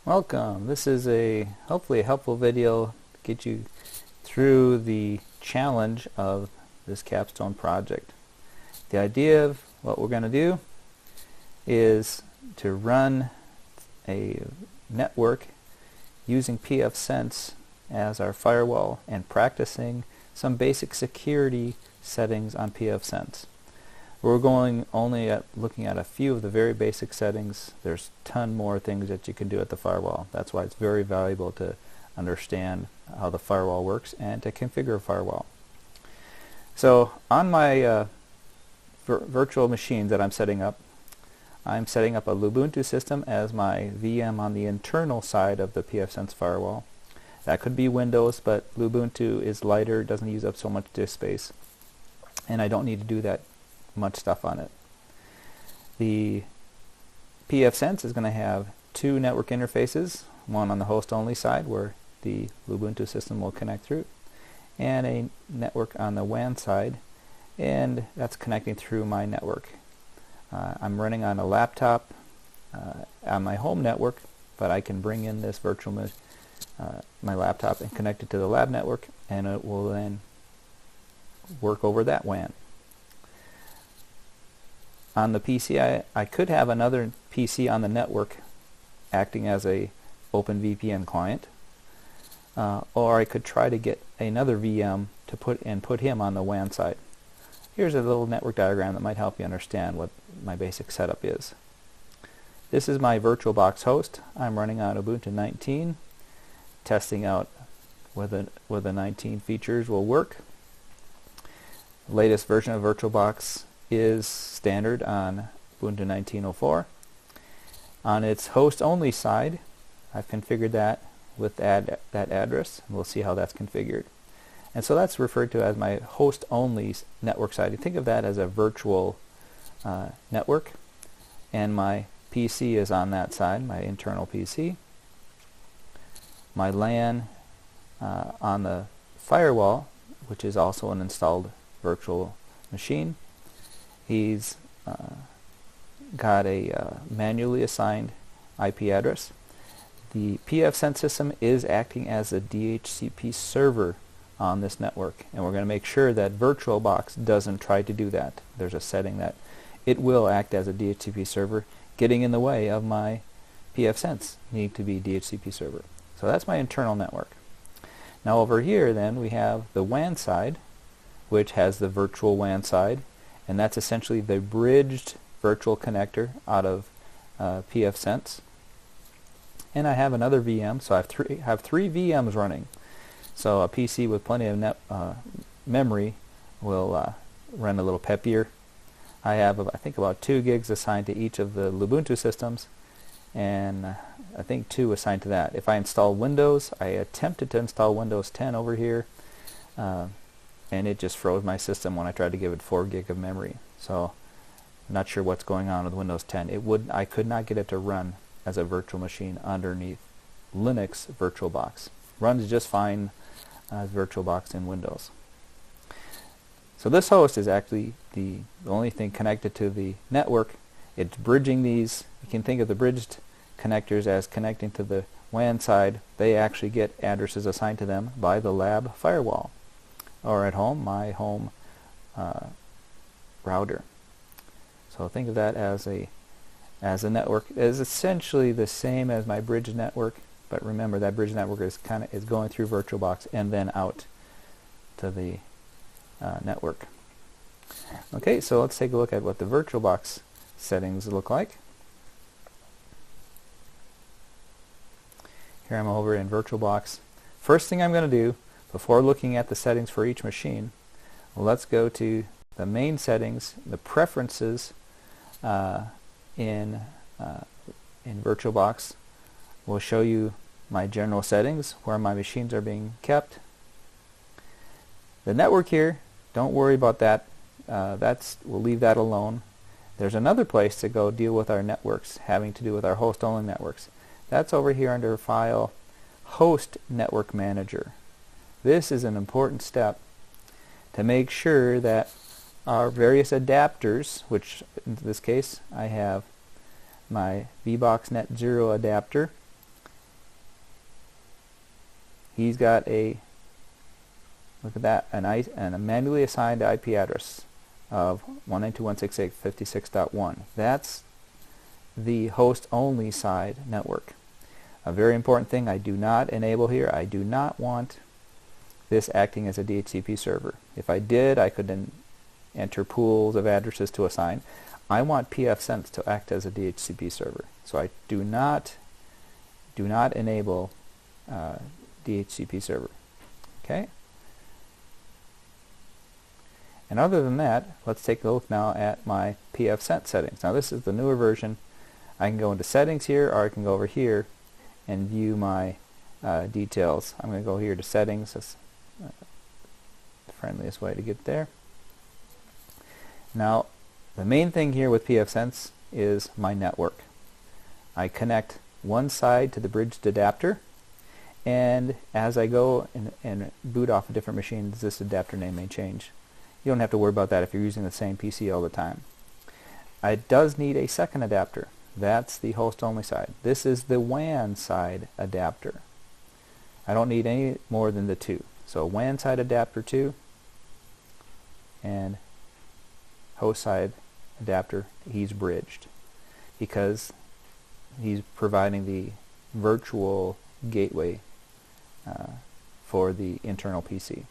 Welcome. This is hopefully a helpful video to get you through the challenge of this capstone project. The idea of what we're going to do is to run a network using pfSense as our firewall and practicing some basic security settings on pfSense. We're going only at looking at a few of the very basic settings. There's a ton more things that you can do at the firewall. That's why it's very valuable to understand how the firewall works and to configure a firewall. So on my virtual machines that I'm setting up a Ubuntu system as my VM on the internal side of the pfSense firewall. That could be Windows, but Ubuntu is lighter, doesn't use up so much disk space, and I don't need to do that much stuff on it. The pfSense is going to have two network interfaces, one on the host only side where the Ubuntu system will connect through, and a network on the WAN side, and that's connecting through my network. I'm running on a laptop on my home network, but I can bring in this my laptop and connect it to the lab network, and it will then work over that WAN. On the PC, I could have another PC on the network acting as a OpenVPN client, or I could try to get another VM to put him on the WAN side. Here's a little network diagram that might help you understand what my basic setup is. This is my Virtualbox host. I'm running on Ubuntu 19, testing out whether the 19 features will work. The latest version of Virtualbox is standard on Ubuntu 19.04. On its host only side, I've configured that with that address, and we'll see how that's configured. And so that's referred to as my host only network side. You think of that as a virtual network, and my PC is on that side, my internal PC. My LAN on the firewall, which is also an installed virtual machine. He's got a manually assigned IP address. The pfSense system is acting as a DHCP server on this network, and we're going to make sure that Virtualbox doesn't try to do that. There's a setting that it will act as a DHCP server, getting in the way of my pfSense needing to be DHCP server. So that's my internal network. Now over here then we have the WAN side, which has the virtual WAN side, and that's essentially the bridged virtual connector out of pfSense. And I have another VM, so I have three VMs running. So a PC with plenty of memory will run a little peppier. I have I think about 2 gigs assigned to each of the Ubuntu systems, and I think 2 assigned to that. If I install Windows, I attempted to install Windows 10 over here, and it just froze my system when I tried to give it 4 gig of memory. So I'm not sure what's going on with Windows 10. I could not get it to run as a virtual machine underneath Linux Virtualbox. Runs just fine as Virtualbox in Windows. So this host is actually the only thing connected to the network. It's bridging these. You can think of the bridged connectors as connecting to the WAN side. They actually get addresses assigned to them by the lab firewall, or at home, my home router. So think of that as a network. It is essentially the same as my bridge network, but remember that bridge network is going through Virtualbox and then out to the network. Okay, so let's take a look at what the Virtualbox settings look like. Here I'm over in Virtualbox. First thing I'm going to do before looking at the settings for each machine, let's go to the main settings, the preferences in Virtualbox. Will show you my general settings, where my machines are being kept. The network here, don't worry about that. We'll leave that alone. There's another place to go deal with our networks, having to do with our host-only networks. That's over here under File, Host Network Manager. This is an important step to make sure that our various adapters, which in this case I have my VBox Net 0 adapter, he's got a, look at that, a manually assigned IP address of 192.168.56.1. That's the host-only side network. A very important thing I do not enable here, I do not want this acting as a DHCP server. If I did, I could then enter pools of addresses to assign. I want pfSense to act as a DHCP server. So I do not enable DHCP server. Okay? And other than that, let's take a look now at my pfSense settings. Now this is the newer version. I can go into settings here, or I can go over here and view my details. I'm going to go here to settings. That's the friendliest way to get there. Now the main thing here with pfSense is my network. I connect one side to the bridged adapter, and as I go and boot off a different machine, this adapter name may change. You don't have to worry about that if you're using the same PC all the time. It does need a second adapter. That's the host-only side. This is the WAN side adapter. I don't need any more than the two. So WAN side adapter 2 and host side adapter, he's bridged because he's providing the virtual gateway for the internal PC.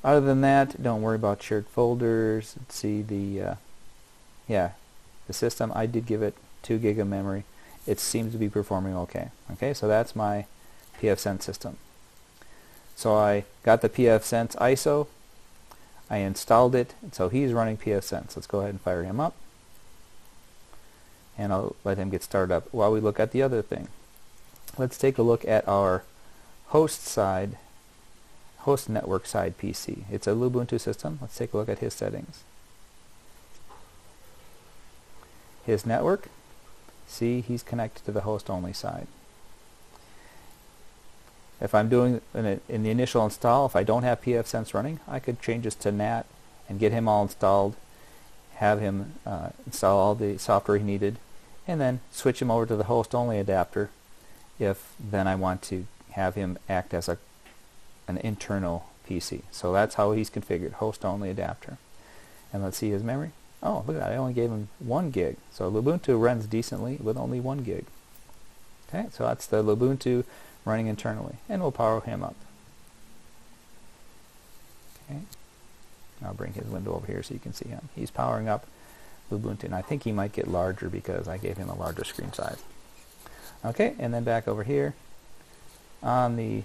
Other than that, don't worry about shared folders. Let's see the system. I did give it 2 gig of memory. It seems to be performing okay. Okay, so that's my pfSense system. So I got the pfSense ISO. I installed it, so he's running pfSense. Let's go ahead and fire him up, and I'll let him get started up while we look at the other thing. Let's take a look at our host network side PC. It's a Ubuntu system. Let's take a look at his settings. His network, see, he's connected to the host only side. If I'm doing in the initial install, if I don't have pfSense running, I could change this to NAT and get him all installed, have him install all the software he needed, and then switch him over to the host only adapter if then I want to have him act as an internal PC. So that's how he's configured, host only adapter. And let's see his memory. Oh, look at that, I only gave him 1 gig. So Ubuntu runs decently with only 1 gig. Okay, so that's the Ubuntu running internally, and we'll power him up. Okay, I'll bring his window over here so you can see him. He's powering up Ubuntu, and I think he might get larger because I gave him a larger screen size. Okay, and then back over here on the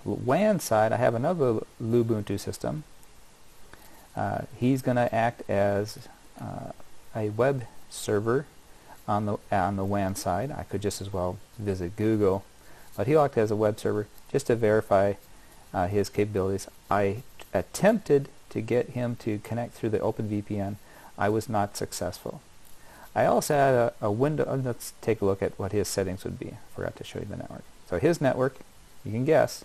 WAN side, I have another Ubuntu system. He's going to act as a web server on the WAN side. I could just as well visit Google, but he'll act as a web server just to verify his capabilities. I attempted to get him to connect through the OpenVPN. I was not successful. I also had a window. Let's take a look at what his settings would be. Forgot to show you the network. So his network, you can guess,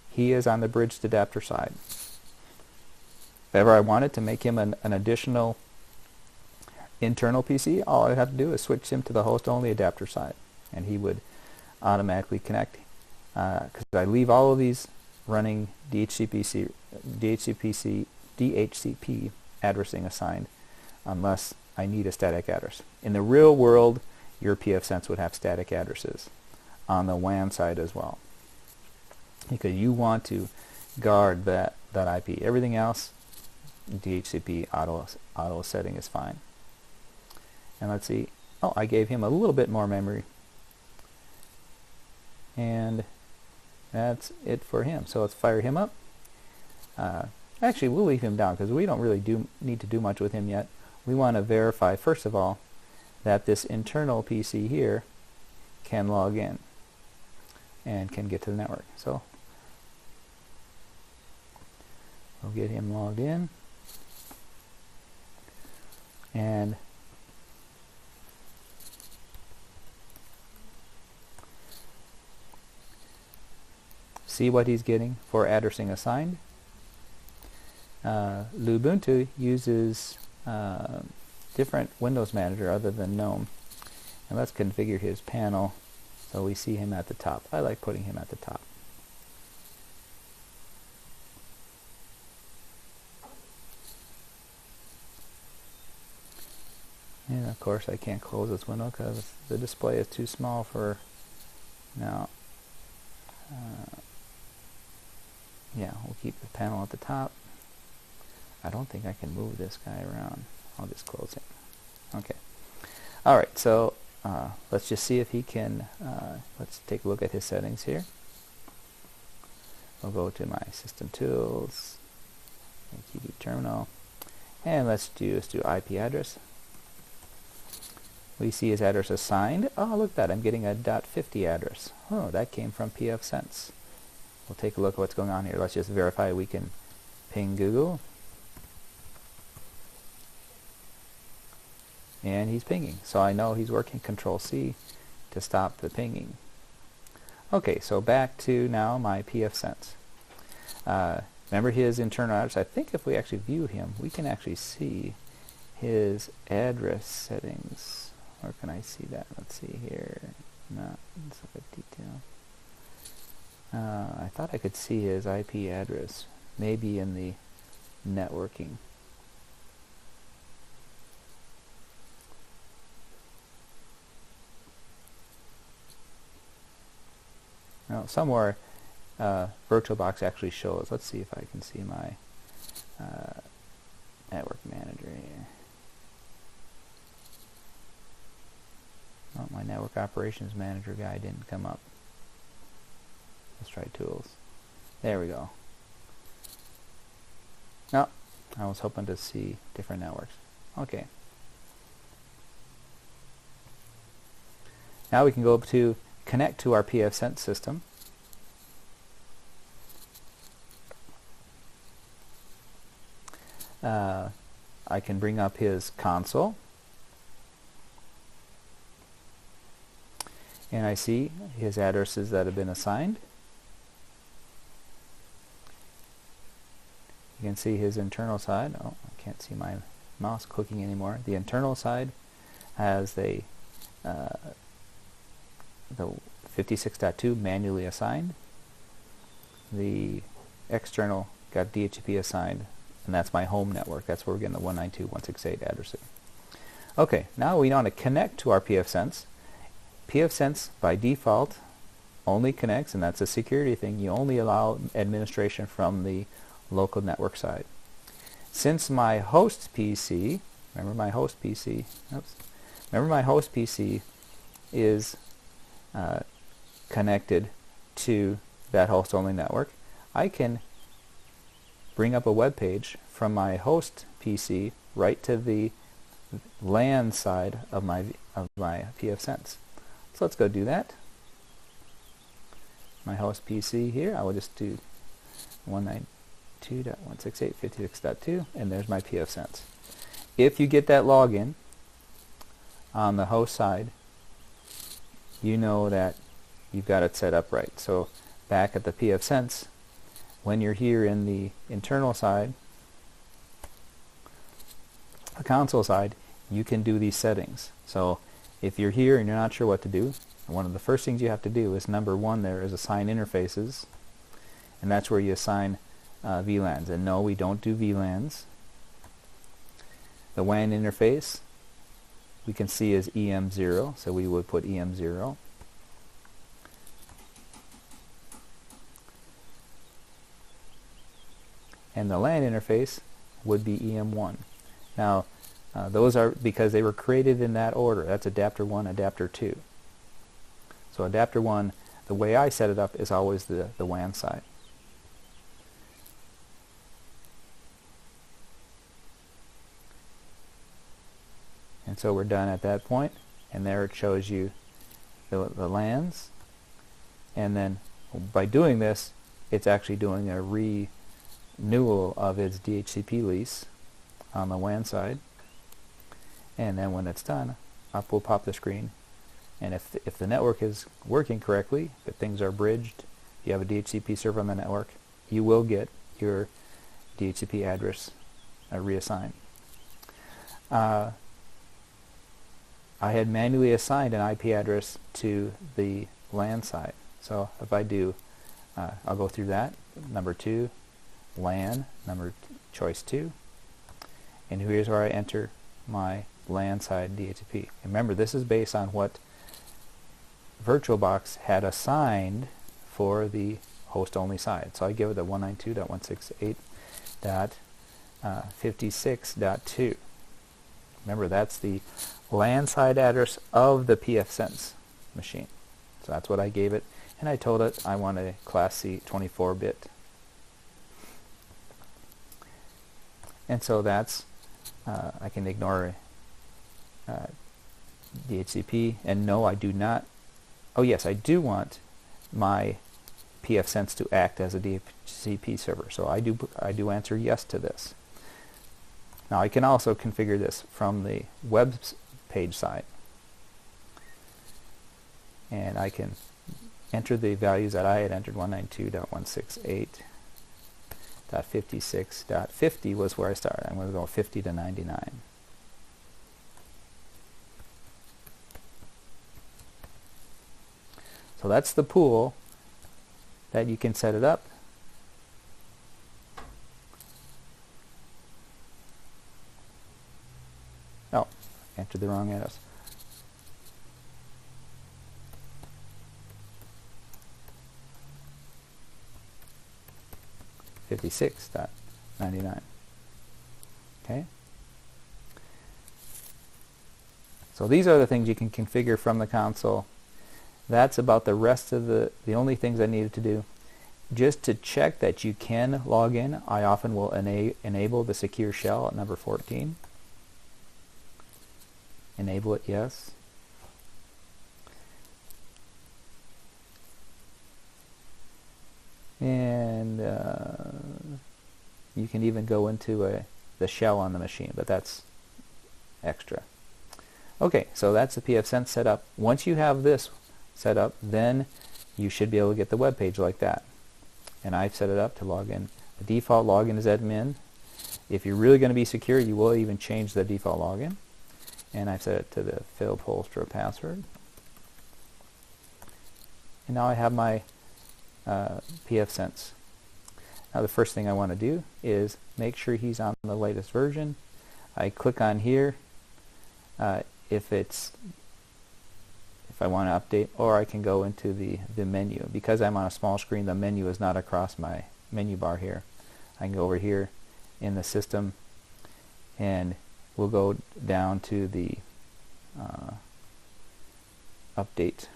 he is on the bridged adapter side. If ever I wanted to make him an additional internal PC, all I'd have to do is switch him to the host-only adapter side, and he would automatically connect. Because I leave all of these running DHCP addressing assigned unless I need a static address. In the real world, your pfSense would have static addresses on the WAN side as well, because you want to guard that IP. Everything else, DHCP auto setting is fine. And let's see. Oh, I gave him a little bit more memory, and that's it for him. So let's fire him up. Actually, we'll leave him down because we don't really need to do much with him yet. We want to verify, first of all, that this internal PC here can log in and can get to the network. So we'll get him logged in, and see what he's getting for addressing assigned. Ubuntu uses different Windows manager other than GNOME. And let's configure his panel so we see him at the top. I like putting him at the top. And of course I can't close this window because the display is too small for now. Yeah, we'll keep the panel at the top. I don't think I can move this guy around. I'll just close it. Okay. Alright, so let's just see if he can, let's take a look at his settings here. I'll go to my System Tools, AQD Terminal, and let's do IP address. We see his address assigned. Oh, look at that, I'm getting a .50 address. Oh, that came from pfsense. We'll take a look at what's going on here. Let's just verify we can ping Google. And he's pinging, so I know he's working. Control-C to stop the pinging. Okay, so back to now my pfsense. Remember his internal address. I think if we actually view him, we can actually see his address settings. Where can I see that? Let's see here. No, let's look at detail. I thought I could see his IP address, maybe in the networking. Now, somewhere VirtualBox actually shows. Let's see if I can see my network manager here. Oh, my network operations manager guy didn't come up. Let's try tools. There we go. No, I was hoping to see different networks. Okay. Now we can go up to connect to our pfsense system. I can bring up his console, and I see his addresses that have been assigned. You can see his internal side. Oh, I can't see my mouse clicking anymore. The internal side has the 56.2 manually assigned. The external got DHCP assigned, and that's my home network. That's where we're getting the 192.168 address. Okay, now we want to connect to our pfsense. pfsense by default only connects, and that's a security thing. You only allow administration from the local network side. Since my host PC, remember my host PC is connected to that host only network, I can bring up a web page from my host PC right to the LAN side of my pfsense. So let's go do that. My host PC here, I will just do 192.168.56.2, and there's my pfsense. If you get that login on the host side, you know that you've got it set up right. So back at the pfsense, when you're here in the internal side, the console side, you can do these settings. So if you're here and you're not sure what to do, one of the first things you have to do is number one there is assign interfaces, and that's where you assign VLANs. And no, we don't do VLANs. The WAN interface we can see is EM0, so we would put EM0. And the LAN interface would be EM1. Now, those are because they were created in that order. That's adapter 1, adapter 2. So adapter 1, the way I set it up is always the WAN side. And so we're done at that point, and there it shows you the LANs. And then by doing this, it's actually doing a renewal of its DHCP lease on the WAN side. And then when it's done, up will pop the screen. And if the network is working correctly, if things are bridged, you have a DHCP server on the network, you will get your DHCP address reassigned. I had manually assigned an IP address to the LAN side. So if I do, I'll go through that. Number 2, LAN, choice 2. And here's where I enter my LAN side DHCP. Remember, this is based on what Virtualbox had assigned for the host-only side. So I give it the 192.168.56.2. Remember, that's the LAN side address of the pfSense machine. So that's what I gave it, and I told it I want a Class C 24-bit. And so that's, I can ignore DHCP, and no, I do not. Oh yes, I do want my pfSense to act as a DHCP server, so I do answer yes to this. Now I can also configure this from the web page side, and I can enter the values that I had entered. 192.168.56.50 was where I started. I'm going to go 50 to 99. So that's the pool that you can set it up. Oh, entered the wrong address. $56.99. Okay. So these are the things you can configure from the console. That's about the rest of the only things I needed to do. Just to check that you can log in, I often will enable the secure shell at number 14. Enable it, yes. And you can even go into the shell on the machine, but that's extra. Okay, so that's the pfSense setup. Once you have this set up, then you should be able to get the web page like that. And I've set it up to log in. The default login is admin. If you're really going to be secure, you will even change the default login. And I've set it to the Phil Polstra password. And now I have my pfSense. Now the first thing I want to do is make sure he's on the latest version. I click on here if I want to update, or I can go into the menu. Because I'm on a small screen, the menu is not across my menu bar here. I can go over here in the system, and we'll go down to the update.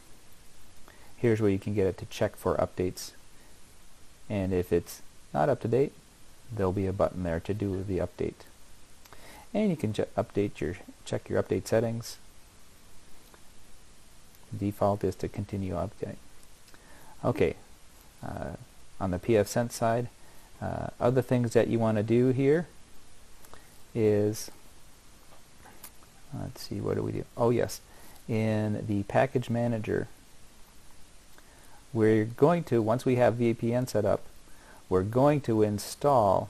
Here's where you can get it to check for updates, and if it's not up to date, there'll be a button there to do the update. And you can check your update settings. Default is to continue update. Okay, on the pfSense side, other things that you want to do here is, let's see, what do we do? Oh yes, in the package manager, we're going to, once we have VPN set up, we're going to install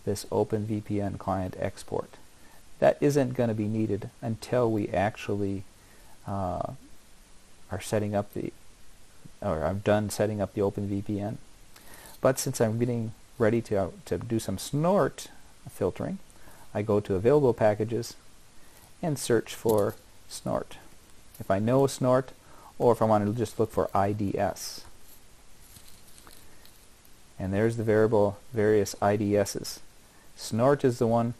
this OpenVPN client export. That isn't going to be needed until we actually are setting up I'm done setting up the OpenVPN. But since I'm getting ready to do some snort filtering, I go to available packages and search for snort. If I know snort, or if I want to just look for IDS. And there's the various IDSs. Snort is the one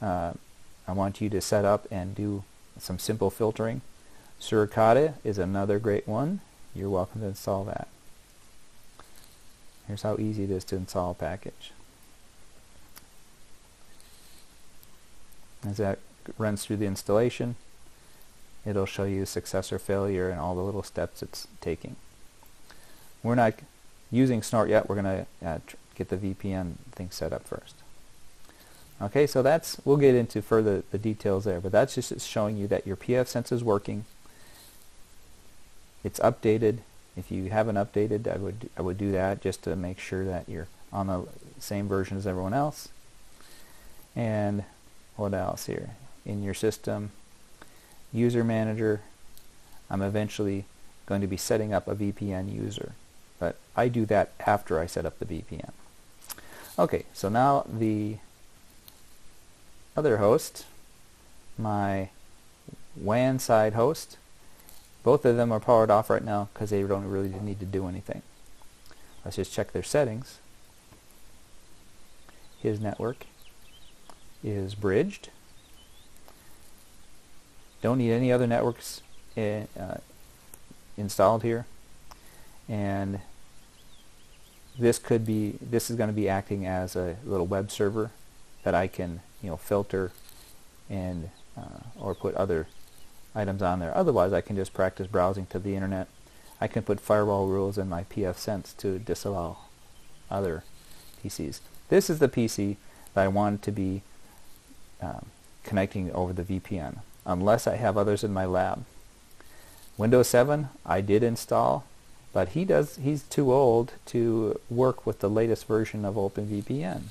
I want you to set up and do some simple filtering. Suricata is another great one. You're welcome to install that. Here's how easy it is to install a package. As that runs through the installation, it'll show you success or failure and all the little steps it's taking. We're not using snort yet. We're going to get the VPN thing set up first. Okay, so we'll get into further the details there, but that's just showing you that your pfSense is working. It's updated. If you haven't updated, I would do that just to make sure that you're on the same version as everyone else. And what else here? In your system, user manager, I'm eventually going to be setting up a VPN user, but I do that after I set up the VPN. Okay, so now the other host, my WAN side host. Both of them are powered off right now because they don't really need to do anything. Let's just check their settings. His network is bridged. Don't need any other networks installed here. And this is going to be acting as a little web server that I can, filter and or put other items on there. Otherwise, I can just practice browsing to the internet. I can put firewall rules in my pfSense to disallow other PCs. This is the PC that I want to be connecting over the VPN, unless I have others in my lab. Windows 7 I did install, but he's too old to work with the latest version of OpenVPN.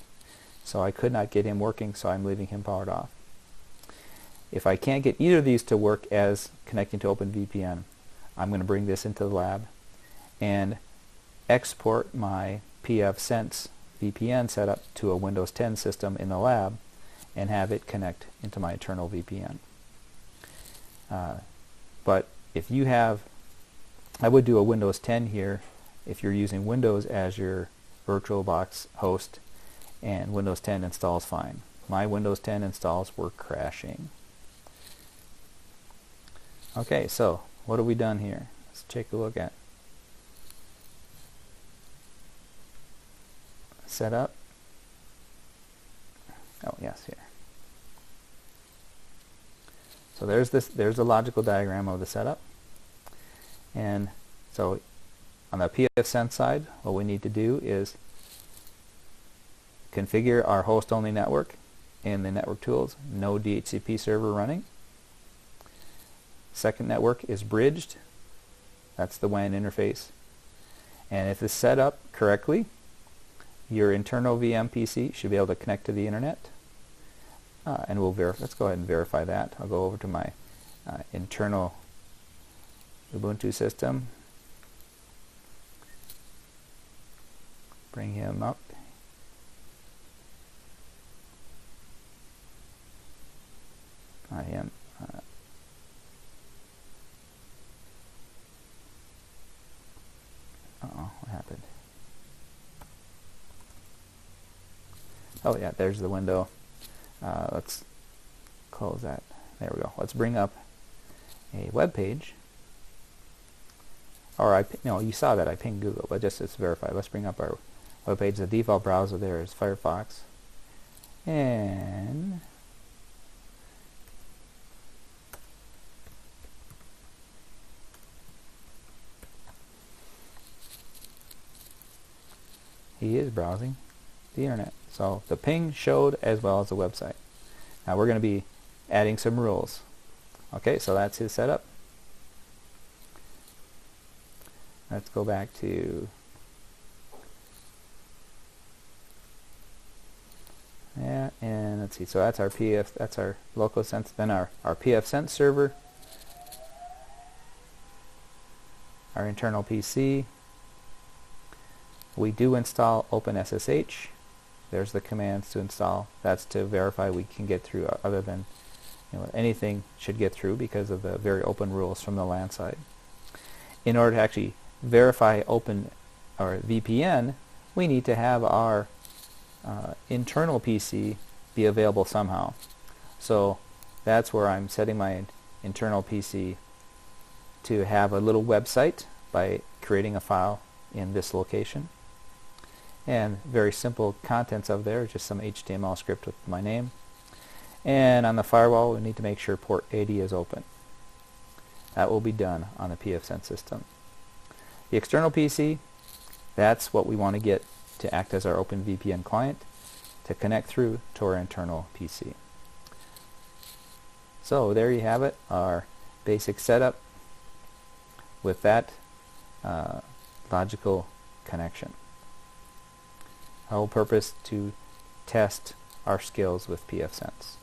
So I could not get him working, so I'm leaving him powered off. If I can't get either of these to work as connecting to OpenVPN, I'm going to bring this into the lab and export my pfSense VPN setup to a Windows 10 system in the lab and have it connect into my internal VPN. But if you have, I would do a Windows 10 here if you're using Windows as your VirtualBox host, and Windows 10 installs fine. My Windows 10 installs were crashing. Okay, so what have we done here? Let's take a look at setup. Oh yes, here. So there's the logical diagram of the setup. And so on the pfSense side, what we need to do is configure our host-only network in the network tools, no DHCP server running. Second network is bridged. That's the WAN interface. And if it's set up correctly, your internal VM PC should be able to connect to the internet. And let's go ahead and verify that. I'll go over to my internal Ubuntu system. Bring him up. I am. Uh-oh, what happened? Oh yeah, there's the window. Let's close that. There we go. Let's bring up a web page. Or no, you saw that I pinged Google, but just let's verify. Let's bring up our web page. The default browser there is Firefox, and he is browsing the internet. So the ping showed as well as the website. Now we're going to be adding some rules. Okay, so that's his setup. Let's go back to and let's see. So that's our local sense. Then our pfSense server, our internal PC. We do install OpenSSH. There's the commands to install. That's to verify we can get through, other than anything should get through because of the very open rules from the LAN side. In order to actually verify open or VPN, we need to have our internal PC be available somehow. So that's where I'm setting my internal PC to have a little website by creating a file in this location. And very simple contents of there, just some HTML script with my name. And on the firewall, we need to make sure port 80 is open. That will be done on the pfSense system. The external PC, that's what we want to get to act as our OpenVPN client to connect through to our internal PC. So there you have it, our basic setup with that logical connection. Our whole purpose to test our skills with pfSense.